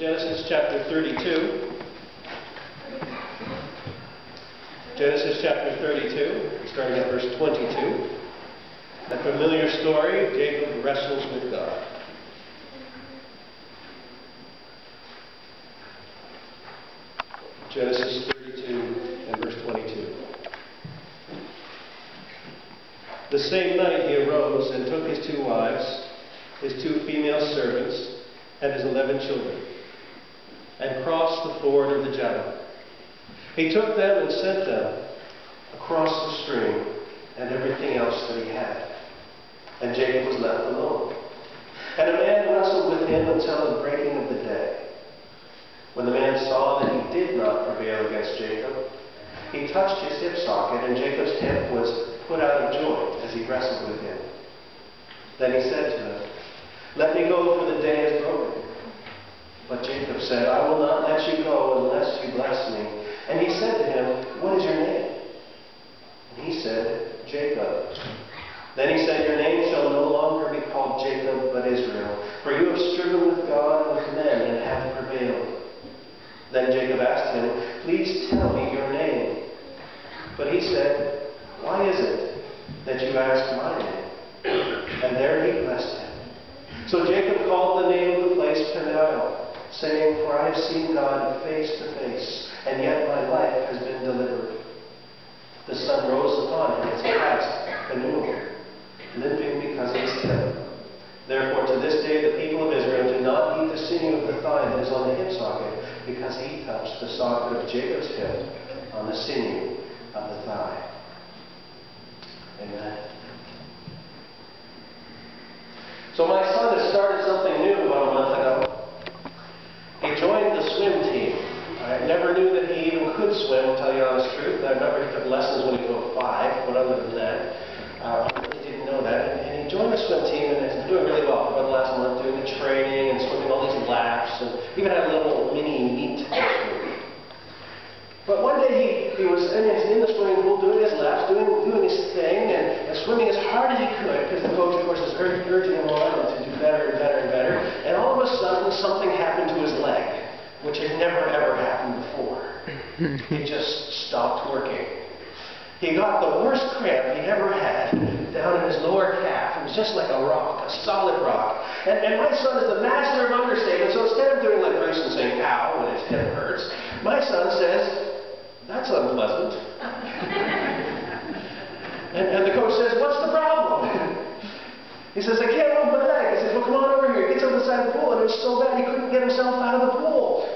Genesis chapter 32. Genesis chapter 32, starting at verse 22. A familiar story, Jacob wrestles with God. Genesis 32 and verse 22. The same night he arose and took his 2 wives, his 2 female servants, and his 11 children, and crossed the ford of the Jabbok. He took them and sent them across the stream and everything else that he had. And Jacob was left alone. And a man wrestled with him until the breaking of the day. When the man saw that he did not prevail against Jacob, he touched his hip socket, and Jacob's hip was put out of joint as he wrestled with him. Then he said to him, "Let me go, for the day is broken." But Jacob said, "I will not let you go unless you bless me." And he said to him, "What is your name?" And he said, "Jacob." Then he said, "Your name shall no longer be called Jacob, but Israel, for you have striven with God and with men and have prevailed." Then Jacob asked him, "Please tell me your name." But he said, "Why is it that you ask my name?" And there he blessed him. So Jacob called the name of the place Peniel, saying, "For I have seen God face to face, and yet my life has been delivered." The sun rose upon him as he passed Peniel, limping because of his hip. Therefore to this day the people of Israel do not eat the sinew of the thigh that is on the hip socket, because he touched the socket of Jacob's hip on the sinew of the thigh. Amen. So my son has started something new about a month ago. He joined the swim team. I never knew that he even could swim, to tell you the honest truth. I remember he took lessons when he was about 5, but other than that, I really didn't know that. And he joined the swim team and is doing really well for about the last month, doing the training and swimming all these laps, and even had a little mini meet this week. But one day he was in the swimming pool doing his laps, doing his thing, and swimming as hard as he could, because the coach, of course, was urging him on to do better and better and better. And all of a sudden, something happened to his leg, which had never, ever happened before. It just stopped working. He got the worst cramp he'd ever had down in his lower calf. It was just like a rock, a solid rock. And my son is the master of understatement, so instead of doing like Bruce and saying, "Ow," when his hip hurts, my son says, "That's unpleasant." and the coach says, "What's the problem?" He says, "I can't move my leg." He says, "Well, come on over here." He gets over the side of the pool, and it was so bad he couldn't get himself out of the pool.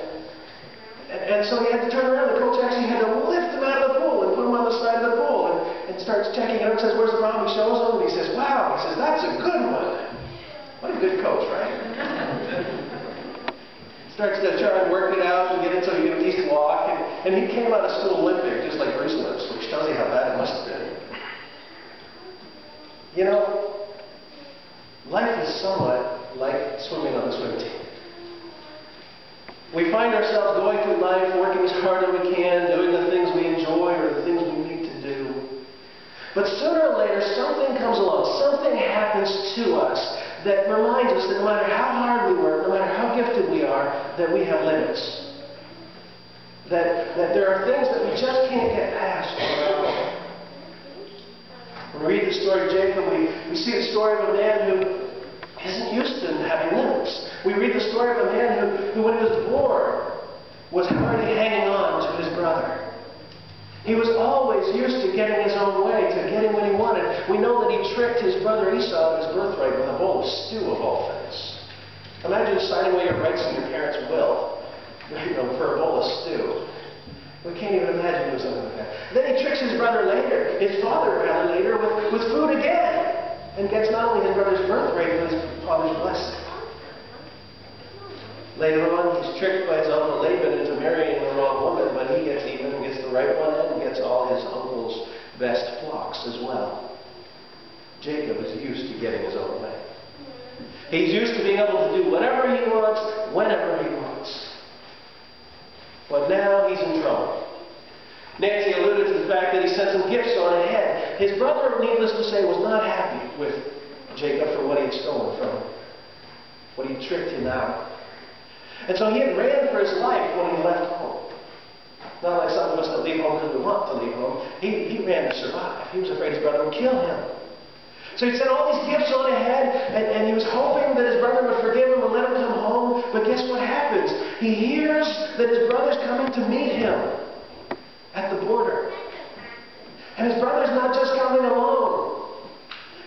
And so he had to turn around. The coach actually had to lift him out of the pool and put him on the side of the pool and starts checking it out and says, "Where's the problem?" He shows him, and he says, "Wow." He says, "That's a good one." What a good coach, right? Starts to try and work it out and get it so he can at least walk. And he came out of school limping, just like Bruce limps, which tells you how bad it must have been. You know, life is somewhat like swimming on the swim team. We find ourselves going through life, working as hard as we can, doing the things we enjoy or the things we need to do. But sooner or later, something comes along, something happens to us that reminds us that no matter how hard we work, no matter how gifted we are, that we have limits. That there are things that we just can't get past on our own. When we read the story of Jacob, we see the story of a man who isn't used to having limits. We read the story of a man who when he was born, was already hanging on to his brother. He was always used to getting his own way, to getting what he wanted. We know that he tricked his brother Esau of his birthright with a bowl of stew, of all things. Imagine signing away your rights in your parents' will, for a bowl of stew. We can't even imagine doing something like that. Then he tricks his brother later, his father rather later, with food again. And gets not only his brother's birthright, but his father's blessing. Later on, he's tricked by his uncle Laban into marrying the wrong woman, but he gets even and gets the right one and gets all his uncle's best flocks as well. Jacob is used to getting his own way. He's used to being able to do whatever he wants, whenever he wants. But now he's in trouble. Nancy alluded to the fact that he sent some gifts on ahead. His brother, needless to say, was not happy with Jacob for what he had stolen from him, what he tricked him out. And so he had ran for his life when he left home. Not like some of us that leave home because we want to leave home. He ran to survive. He was afraid his brother would kill him. So he sent all these gifts on ahead, and he was hoping that his brother would forgive him and let him come home. But guess what happens? He hears that his brother's coming to meet him at the border. And his brother's not just coming alone.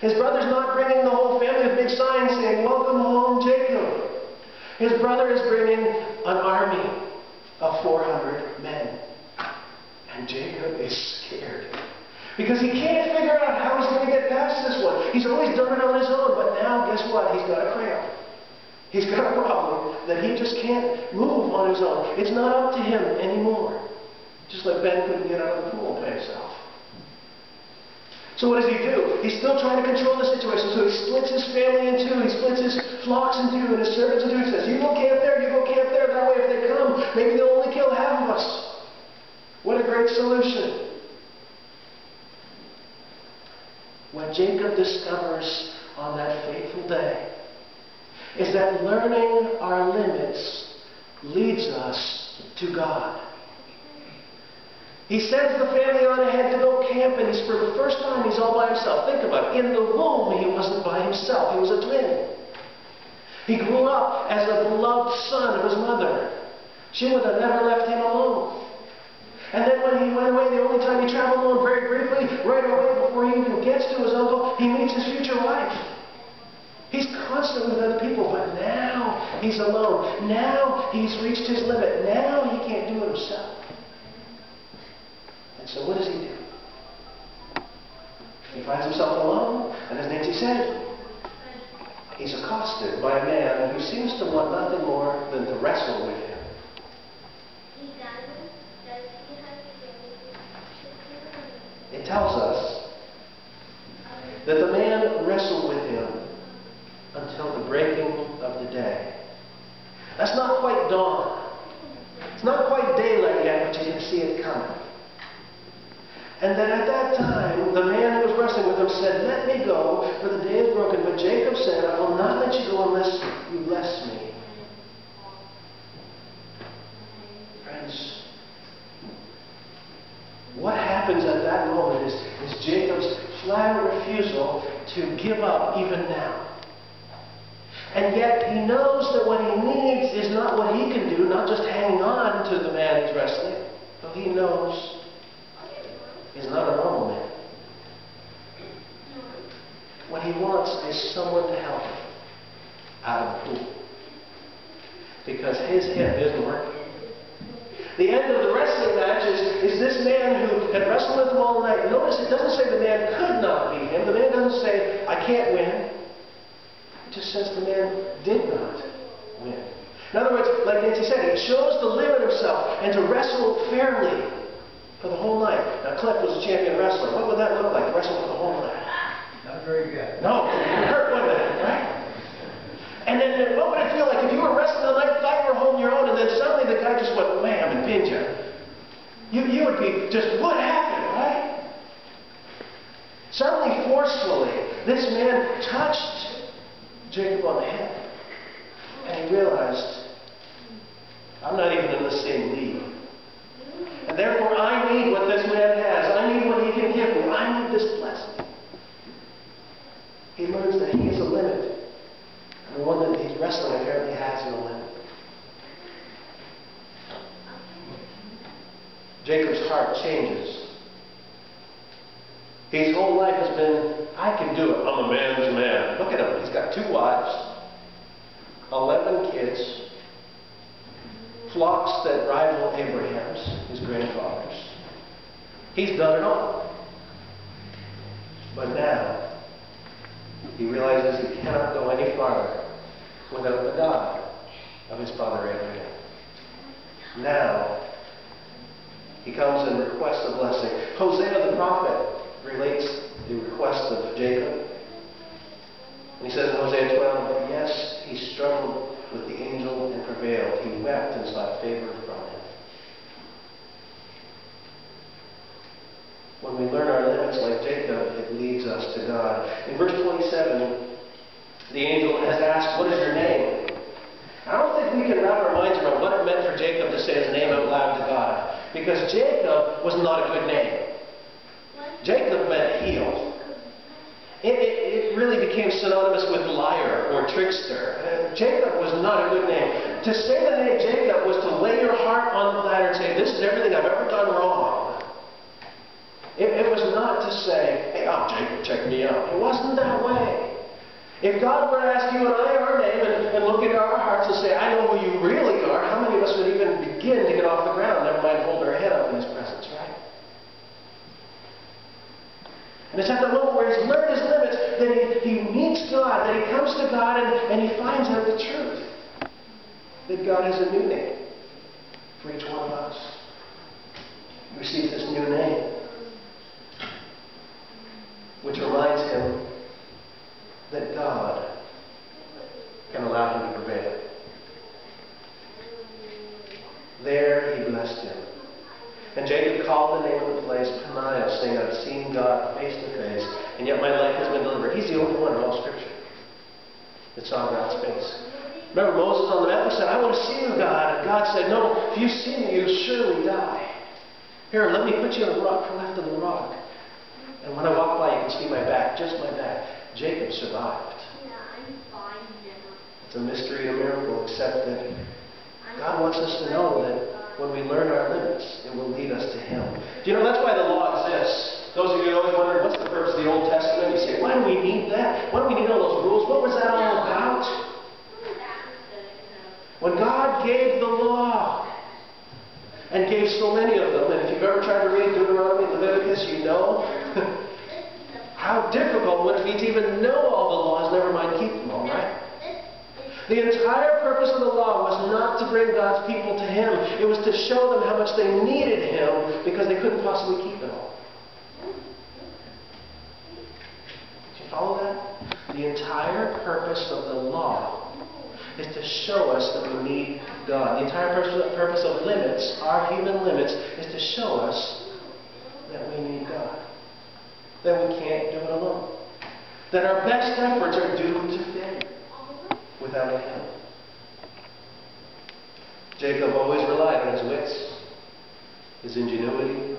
His brother's not bringing the whole family with big signs saying, "Welcome home, Jacob." His brother is bringing an army of 400 men. And Jacob is scared. Because he can't figure out how he's going to get past this one. He's always done it on his own, but now, guess what? He's got a cramp. He's got a problem that he just can't move on his own. It's not up to him anymore. Just like Ben couldn't get out of the pool by himself. So what does he do? He's still trying to control the situation. So he splits his family in two. He splits his flocks in two and his servants in two. He says, "You go camp there, you go camp there. That way if they come, maybe they'll only kill half of us." What a great solution. What Jacob discovers on that fateful day is that learning our limits leads us to God. He sends the family on ahead to go camp, and for the first time, he's all by himself. Think about it. In the womb, he wasn't by himself. He was a twin. He grew up as a beloved son of his mother. She would have never left him alone. And then when he went away, the only time he traveled alone, very briefly, right away before he even gets to his uncle, he meets his future wife. He's constantly with other people, but now he's alone. Now he's reached his limit. Now he can't do it himself. And so what does he do? He finds himself alone, and as Nancy said, he's accosted by a man who seems to want nothing more than to wrestle with him. It tells us that the man wrestled with him until the breaking of the day. That's not quite dawn. It's not quite daylight yet, but you can see it coming. And then at that time, the man who was wrestling with him said, "Let me go, for the day is broken." But Jacob said, "I will not let you go unless you bless me." Friends, what happens at that moment is Jacob's flat refusal to give up even now. And yet he knows that what he needs is not what he can do, not just hanging on to the man he's wrestling, but he knows he's not a normal man. What he wants is someone to help him out of the pool. Because his hip isn't working. The end of the wrestling match is this man who had wrestled with him all night. Notice it doesn't say the man could not beat him. The man doesn't say, "I can't win." It just says the man did not win. In other words, like Nancy said, he chose to limit himself and to wrestle fairly for the whole night. Now, Cliff was a champion wrestler. What would that look like, wrestle for the whole night? Not very good. No, it would hurt, wouldn't it? Right? And then what would it feel like if you were wrestling all night, thought you were holding your own, and then suddenly the guy just went wham and pinned you? You would be just, what happened, right? Suddenly, forcefully, this man touched Jacob on the head. And he realized, I'm not even in the same league. And therefore, I need what this man has. I need what he can give me. I need this blessing. He learns that he is a limit. And the one that he's wrestling apparently has no limit. Jacob's heart changes. His whole life has been, I can do it. I'm a man's man. Look at him. He's got 2 wives, 11 kids, flocks that rival Abraham's, his grandfather's. He's done it all. But now, he realizes he cannot go any farther without the God of his father Abraham. Now, he comes and requests a blessing. Hosea the prophet relates the request of Jacob. And he says in Hosea 12, yes, he struggled with the angel and prevailed. He wept and sought favor from him. When we learn our limits like Jacob, it leads us to God. In verse 27, the angel has asked, what is your name? I don't think we can wrap our minds because Jacob was not a good name. Jacob meant heel. It really became synonymous with liar or trickster. Jacob was not a good name. To say the name Jacob was to lay your heart on the platter and say, this is everything I've ever done wrong. It was not to say, hey, oh, Jacob, check me out. It wasn't that way. If God were to ask you and I our name and look into our hearts and say, I know who you really are, how many of us would even begin to get off the ground, never mind hold our head up in His presence, right? And it's at the moment where he's learned his limits that he meets God, that he comes to God and he finds out the truth. That God has a new name for each one of us. He receives this new name, which reminds him that God can allow him to prevail. There he blessed him. And Jacob called the name of the place Peniel, saying, I've seen God face to face, and yet my life has been delivered. He's the only one in all Scripture that saw God's face. Remember Moses on the mountain said, I want to see you, God. And God said, no, if you see me, you'll surely die. Here, let me put you on a rock, left on the rock. And when I walk by, you can see my back, just my back. Jacob survived. It's a mystery and a miracle, except that God wants us to know that when we learn our limits, it will lead us to Him. Do you know that's why the law exists? Those of you who always wondered, what's the purpose of the Old Testament? You say, why do we need that? Why do we need all those rules? What was that all about? When God gave the law, and gave so many of them, and if you've ever tried to read Deuteronomy and Leviticus, you know how difficult would it be to even know all the laws, never mind keep them all, right? The entire purpose of the law was not to bring God's people to Him. It was to show them how much they needed Him because they couldn't possibly keep it all. Do you follow that? The entire purpose of the law is to show us that we need God. The entire purpose of limits, our human limits, is to show us that we need God. That we can't do it alone. That our best efforts are doomed to failure without Him. Jacob always relied on his wits, his ingenuity,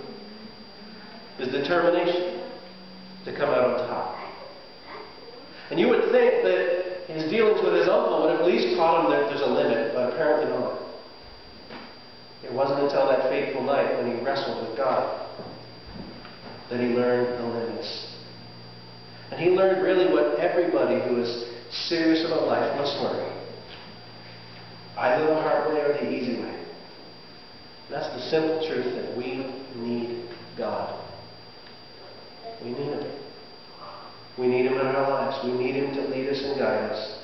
his determination to come out on top. And you would think that his dealings with his uncle would have at least taught him that there's a limit, but apparently not. It wasn't until that fateful night when he wrestled with God that he learned the limits. And he learned really what everybody who is serious about life must learn. Either the hard way or the easy way. And that's the simple truth that we need God. We need Him. We need Him in our lives. We need Him to lead us and guide us.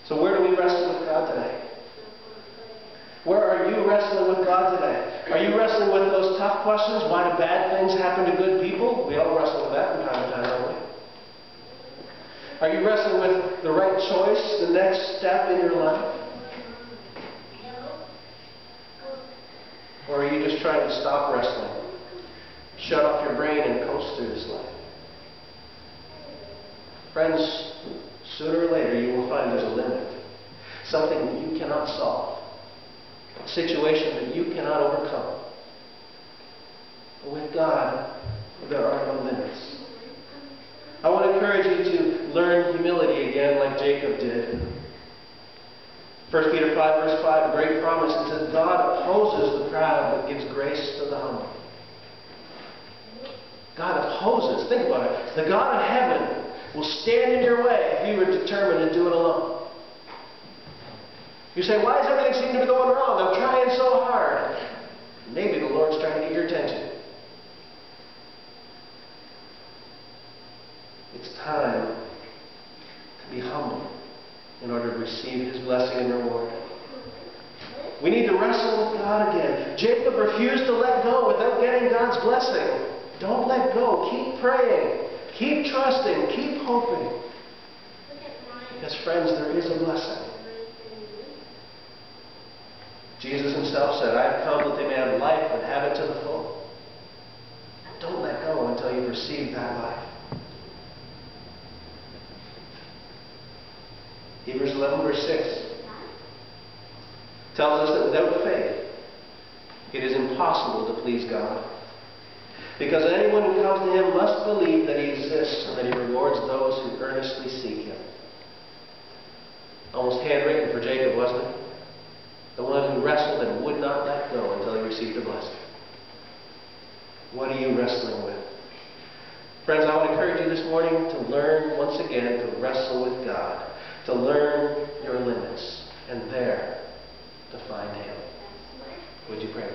So where do we wrestle with God today? Where are you wrestling with God today? Are you wrestling with those tough questions? Why do bad things happen to good people? We all wrestle with that from time to time, don't we? Are you wrestling with the right choice, the next step in your life? Or are you just trying to stop wrestling? Shut off your brain and coast through this life? Friends, sooner or later you will find there's a limit. Something that you cannot solve. A situation that you cannot overcome. But with God, there are no limits. I want to encourage you to learn humility again like Jacob did. 1 Peter 5 verse 5, a great promise. It says, God opposes the proud but gives grace to the humble. God opposes. Think about it. The God of heaven will stand in your way if you were determined to do it alone. You say, why does everything seem to be going wrong? I'm trying so hard. Maybe the Lord's trying to get your attention. It's time to be humble in order to receive His blessing and reward. We need to wrestle with God again. Jacob refused to let go without getting God's blessing. Don't let go. Keep praying. Keep trusting. Keep hoping. Because, friends, there is a blessing. Jesus Himself said, I have come that they may have life and have it to the full. Don't let go until you receive that life. Hebrews 11 verse 6 tells us that without faith, It is impossible to please God. Because anyone who comes to Him must believe that He exists and that He rewards those who earnestly seek Him. Almost handwritten for Jacob, wasn't it? The one who wrestled and would not let go until he received a blessing. What are you wrestling with? Friends, I want to encourage you this morning to learn once again to wrestle with God, to learn your limits, and there to find Him. Would you pray?